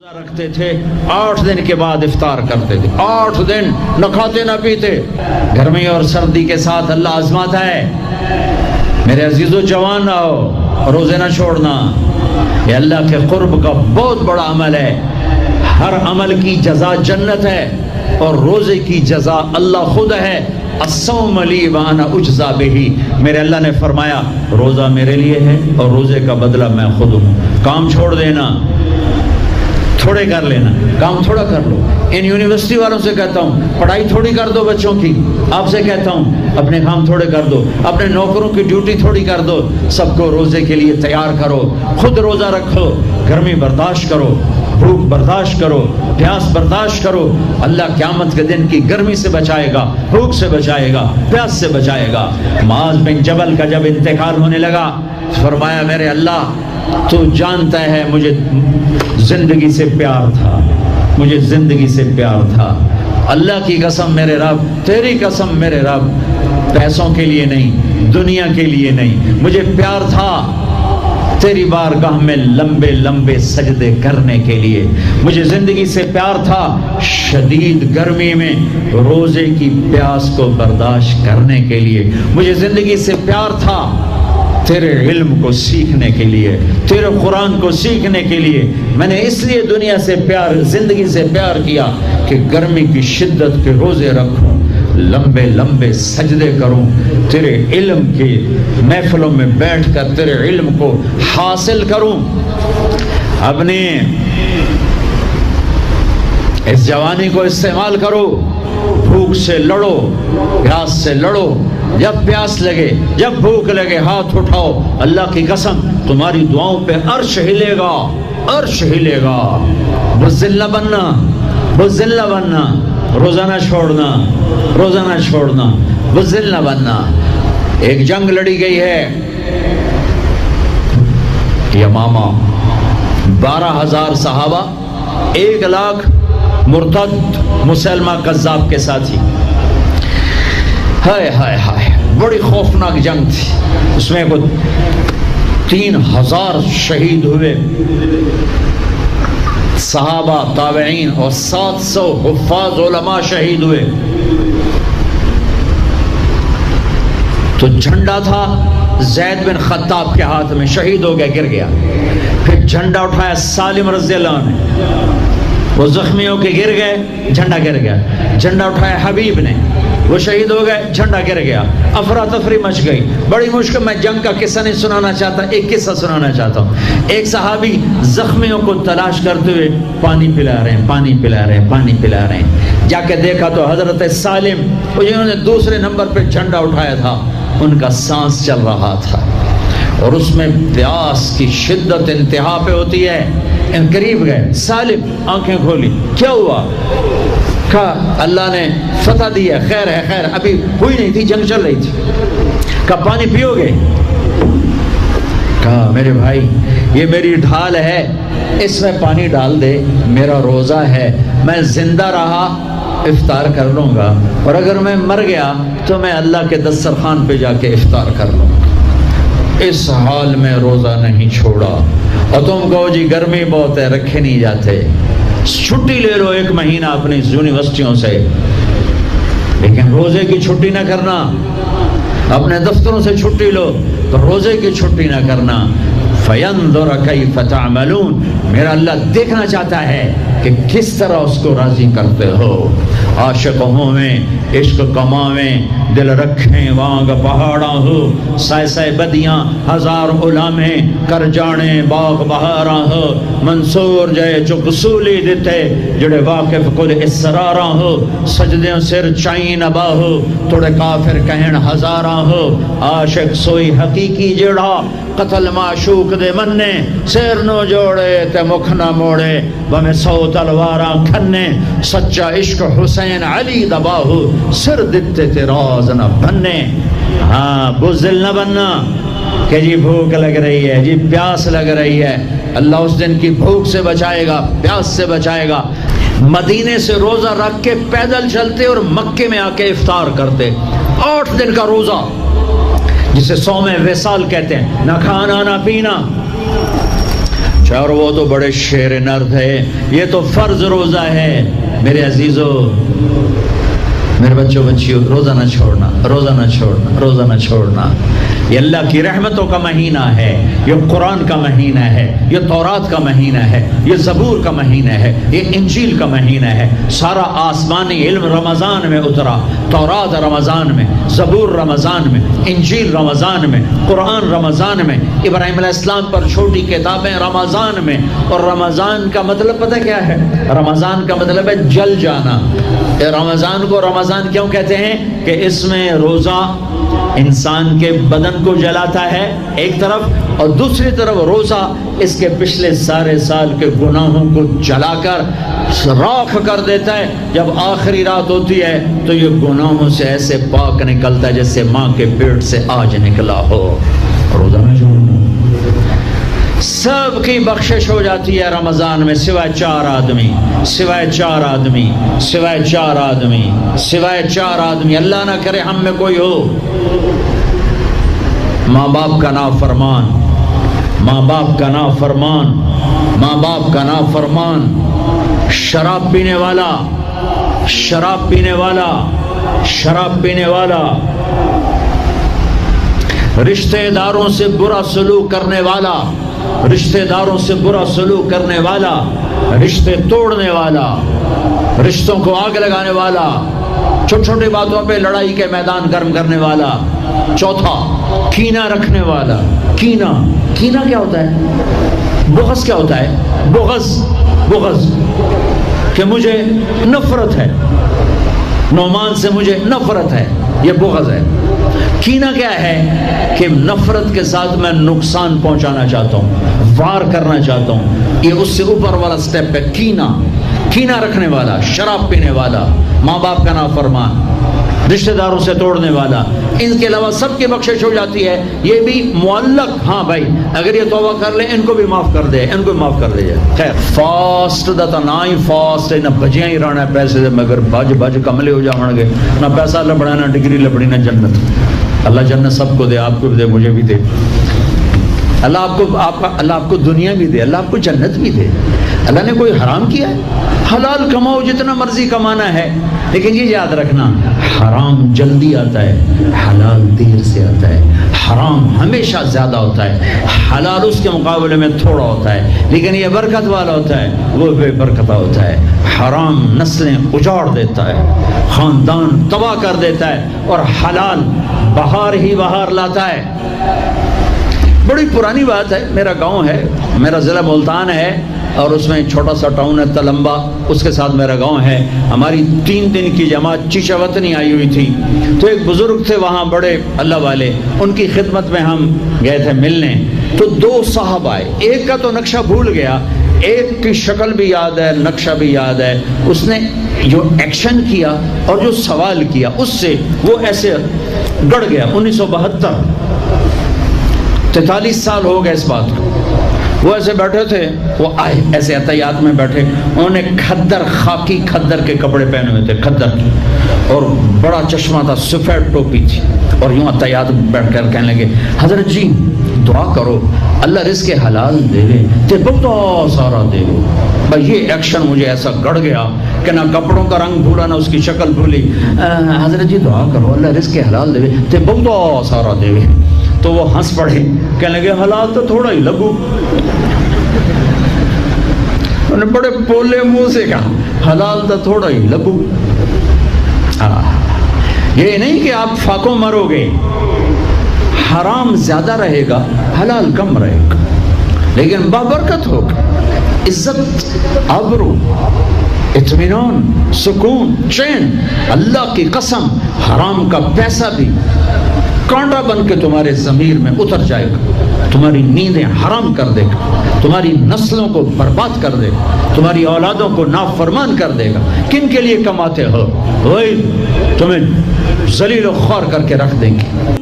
رکھتے تھے 8 دن کے بعد افطار کرتے تھے 8 دن نہ کھاتے نہ پیتے گرمی اور سردی کے ساتھ اللہ آزماتا ہے میرے عزیزو جوان رہو روزے نہ چھوڑنا یہ اللہ کے قرب کا بہت بڑا عمل ہے ہر عمل کی جزا جنت ہے اور روزے کی جزا اللہ خود ہے الصوم لی وانا اجزا بہ میرے اللہ نے فرمایا روزہ میرے لیے ہے اور روزے کا بدلہ میں خود ہوں کام چھوڑ دینا تھوڑے کر لینا کام تھوڑا کر لو ان یونیورسٹی والوں سے کہتا ہوں پڑھائی تھوڑی کر دو بچوں کی آپ سے کہتا ہوں اپنے کام تھوڑے کر دو اپنے نوکروں کی ڈیوٹی تھوڑی کر دو سب کو روزے کے لیے تیار کرو خود روزہ رکھو گرمی برداشت کرو بھوک برداشت کرو پیاس برداشت کرو اللہ قیامت کے دن کی گرمی سے بچائے گا بھوک سے بچائے گا پیاس سے بچائے گا معاذ بن جبل کا جب انتقال ہونے لگا فرمایا میرے اللہ تو جانتا ہے مجھے زندگی سے پیار تھا مجھے زندگی سے پیار تھا اللہ کی قسم میرے رب تیری قسم میرے رب پیسوں کے لیے نہیں دنیا کے لیے نہیں مجھے پیار تھا تیری بارگاہ میں لمبے لمبے سجدے کرنے کے لیے مجھے زندگی سے پیار تھا شدید گرمی میں روزے کی پیاس کو برداشت کرنے کے لیے مجھے زندگی سے پیار تھا تیرے علم کو سیکھنے کے لیے تیرے قرآن کو سیکھنے کے لیے میں نے اس لیے دنیا سے پیار زندگی سے پیار کیا کہ گرمی کی شدت کے روزے رکھوں لمبے لمبے سجدے کروں تیرے علم کی محفلوں میں بیٹھ کر تیرے علم کو حاصل کروں اپنے اس جوانی کو استعمال کرو بھوک سے لڑو پیاس سے لڑو جب پیاس لگے جب بھوک لگے ہاتھ اٹھاؤ اللہ کی قسم تمہاری دعاؤں پہ عرش ہلے گا عرش ہلے گا بزدل نہ بننا بزدل نہ بننا روزہ نہ چھوڑنا روزہ نہ چھوڑنا بزدل نہ بننا ایک جنگ لڑی گئی ہے یمامہ 12,000 صحابہ 1,00,000 مرتد مسلمہ کذاب کے ساتھی ہائے ہائے ہائے بڑی خوفناک جنگ تھی اس میں 3,000 شہید ہوئے صحابہ تابعین اور 700 حفاظ علماء شہید ہوئے تو جھنڈا تھا زید بن خطاب کے ہاتھ میں شہید ہو گیا گر گیا پھر جھنڈا اٹھایا سالم رضی اللہ عنہ وہ زخمی ہو کے گر گئے جھنڈا گر گیا جھنڈا اٹھایا حبیب نے وہ شہید ہو گئے جھنڈا گر گیا افراتفری مچ گئی بڑی مشکل میں جنگ کا قصہ نہیں سنانا چاہتا ایک قصہ سنانا چاہتا ہوں ایک صحابی زخمیوں کو تلاش کرتے ہوئے پانی پلا رہے ہیں پانی پلا رہے ہیں پانی پلا رہے ہیں جا کے دیکھا تو حضرت سالم جنہوں نے دوسرے نمبر پہ جھنڈا اٹھایا تھا ان کا سانس چل رہا تھا اور اس میں پیاس کی شدت انتہا پہ ہوتی ہے ان قریب گئے سالم آنکھیں کھولی کیا ہوا کہا اللہ نے فتح دی ہے خیر ابھی ہوئی نہیں تھی جنگ چل رہی تھی کہا پانی پیو گے کہا میرے بھائی یہ میری ڈھال ہے اس میں پانی ڈال دے میرا روزہ ہے میں زندہ رہا افطار کر لوں گا اور اگر میں مر گیا تو میں اللہ کے دسترخوان پہ جا کے افطار کر لوں گا اس حال میں روزہ نہیں چھوڑا اور تم کہو جی گرمی بہت ہے رکھے نہیں جاتے چھٹی لے لو 1 مہینہ اپنی یونیورسٹیوں سے لیکن روزے کی چھٹی نہ کرنا اپنے دفتروں سے چھٹی لو تو روزے کی چھٹی نہ کرنا فَيَنْظُرَ كَيْفَ تَعْمَلُونَ میرا اللہ دیکھنا چاہتا ہے کہ کس طرح اس کو راضی کرتے ہو عاشق ہوں میں عشق کماویں دل رکھیں وانگ پہاڑاں ہو سائے سائے بدیاں 1000 علامیں کر جانے باغ بہاراں ہو منصور جائے چک سولی دیتے جڑے واقف کل اسراراں ہو سجدیں سر چائیں نبا ہو توڑے کافر کہن ہزاراں ہو عاشق سوئی حقیقی جڑا قتل معشوق دے مننے سیر نو جوڑے تے مکھ نہ موڑے بمیں 100 تلواراں کھنے سچا عشق حسین علی دباہو سر دتے تے راز نہ بننے ہاں بزدل نہ بننا کہ جی بھوک لگ رہی ہے جی پیاس لگ رہی ہے اللہ اس دن کی بھوک سے بچائے گا پیاس سے بچائے گا مدینے سے روزہ رکھ کے پیدل چلتے اور مکے میں آ کے افطار کرتے 8 دن کا روزہ جسے صوم وصال کہتے ہیں نہ کھانا نہ پینا اور وہ تو بڑے شیر نرد ہے، یہ تو فرض روزہ ہے۔ میرے عزیزو، میرے بچوں بچیوں، روزہ نہ چھوڑنا، روزہ نہ چھوڑنا، روزہ نہ چھوڑنا۔ یہ اللہ کی رحمتوں کا مہینہ ہے، یہ قرآن کا مہینہ ہے، یہ تورات کا مہینہ ہے، یہ زبور کا مہینہ ہے، یہ انجیل کا مہینہ ہے۔ سارا آسمانی علم رمضان میں اترا، تورات رمضان میں، زبور رمضان میں، انجیل رمضان میں، قرآن رمضان میں، ابراہیم علیہ السلام پر چھوٹی کتابیں رمضان میں۔ اور رمضان کا مطلب پتہ کیا ہے؟ رمضان کا مطلب ہے جل جانا۔ رمضان کو رمضان کیوں کہتے ہیں؟ کہ اس میں روزہ انسان کے بدن کو جلاتا ہے ایک طرف، اور دوسری طرف روزہ اس کے پچھلے سارے سال کے گناہوں کو جلا کر راکھ کر دیتا ہے۔ جب آخری رات ہوتی ہے تو یہ گناہوں سے ایسے پاک نکلتا ہے جیسے ماں کے پیٹ سے آج نکلا ہو۔ روزہ میں سب کی بخشش ہو جاتی ہے رمضان میں، سوائے چار آدمی، سوائے چار آدمی، سوائے چار آدمی، سوائے چار آدمی۔ اللہ نہ کرے ہم میں کوئی ہو، ماں باپ کا نافرمان، ماں باپ کا نافرمان، ماں باپ کا نافرمان، شراب پینے والا، شراب پینے والا، شراب پینے والا، رشتہ داروں سے برا سلوک کرنے والا، رشتہ داروں سے برا سلوک کرنے والا، رشتے توڑنے والا، رشتوں کو آگ لگانے والا، چھوٹی چھوٹی باتوں پہ لڑائی کے میدان گرم کرنے والا۔ چوتھا، کینہ رکھنے والا۔ کینہ، کینہ کیا ہوتا ہے؟ بغض کیا ہوتا ہے؟ بغض، بغض کہ مجھے نفرت ہے، نعمان سے مجھے نفرت ہے، یہ بغض ہے۔ کینہ کیا ہے؟ کہ نفرت کے ساتھ میں نقصان پہنچانا چاہتا ہوں، وار کرنا چاہتا ہوں، یہ اس سے اوپر والا سٹیپ ہے کینہ۔ کینہ رکھنے والا، شراب پینے والا، ماں باپ کا نافرمان، رشتہ داروں سے توڑنے والا، ان کے علاوہ سب کی بخشش ہو جاتی ہے۔ یہ بھی معلق، ہاں بھائی اگر یہ توبہ کر لیں ان کو بھی معاف کر دے، ان کو بھی معاف کر دے جائے۔ خیر فاسٹ دا تا نہ ہی فاسٹ نہ بجیاں ہی رہنا ہے پیسے دے، مگر بج بج کملے ہو جاؤں گے، نہ پیسہ لبڑا نہ ڈگری لبڑی نہ جنت۔ اللہ جنت سب کو دے، آپ کو بھی دے، مجھے بھی دے۔ اللہ آپ کو دنیا بھی دے، اللہ آپ کو جنت بھی دے۔ اللہ نے کوئی حرام کیا ہے؟ حلال کماؤ جتنا مرضی کمانا ہے، لیکن یہ یاد رکھنا حرام جلدی آتا ہے، حلال دیر سے آتا ہے۔ حرام ہمیشہ زیادہ ہوتا ہے، حلال اس کے مقابلے میں تھوڑا ہوتا ہے، لیکن یہ برکت والا ہوتا ہے، وہ بے برکتہ ہوتا ہے۔ حرام نسلیں اجاڑ دیتا ہے، خاندان تباہ کر دیتا ہے، اور حلال بہار ہی بہار لاتا ہے۔ بڑی پرانی بات ہے، میرا گاؤں ہے، میرا ضلع ملتان ہے، اور اس میں چھوٹا سا ٹاؤن ہے تلمبا، اس کے ساتھ میرا گاؤں ہے۔ ہماری 3 دن کی جماعت چیچا وطنی آئی ہوئی تھی، تو ایک بزرگ تھے وہاں بڑے اللہ والے، ان کی خدمت میں ہم گئے تھے ملنے۔ تو 2 صاحب آئے، ایک کا تو نقشہ بھول گیا، ایک کی شکل بھی یاد ہے، نقشہ بھی یاد ہے۔ اس نے جو ایکشن کیا اور جو سوال کیا اس سے وہ ایسے گڑ گیا۔ 1972، 43 سال ہو گئے اس بات کو۔ وہ ایسے بیٹھے تھے، وہ آئے ایسے عطیات میں بیٹھے، انہوں نے کھدر، خاکی کھدر کے کپڑے پہنے ہوئے تھے، کھدر کے، اور بڑا چشمہ تھا، سفید ٹوپی تھی، اور یوں عطیات میں بیٹھ کر کہنے لگے حضرت جی دعا کرو اللہ رزق حلال دے تے بہت سارا دے۔ بھائی یہ ایکشن مجھے ایسا گڑ گیا کہ نہ کپڑوں کا رنگ بھولا نہ اس کی شکل بھولی۔ حضرت جی دعا کرو اللہ رزق حلال دے تے بہت سارا دے۔ تو وہ ہنس پڑے، کہنے لگے حلال تو تھوڑا ہی لگو۔ انہوں نے بڑے پولے منہ سے کہا حلال تو تھوڑا ہی لگو۔ یہ نہیں کہ آپ فاقوں مرو گے، حرام زیادہ رہے گا، حلال کم رہے گا، لیکن بابرکت ہوگا، عزت، آبرو، اطمینان، سکون، چین۔ اللہ کی قسم حرام کا پیسہ بھی کانٹا بن کے تمہارے ضمیر میں اتر جائے گا، تمہاری نیندیں حرام کر دے گا، تمہاری نسلوں کو برباد کر دے گا، تمہاری اولادوں کو نافرمان کر دے گا۔ کن کے لیے کماتے ہو؟ وہی تمہیں ذلیل و خوار کر کے رکھ دیں گے۔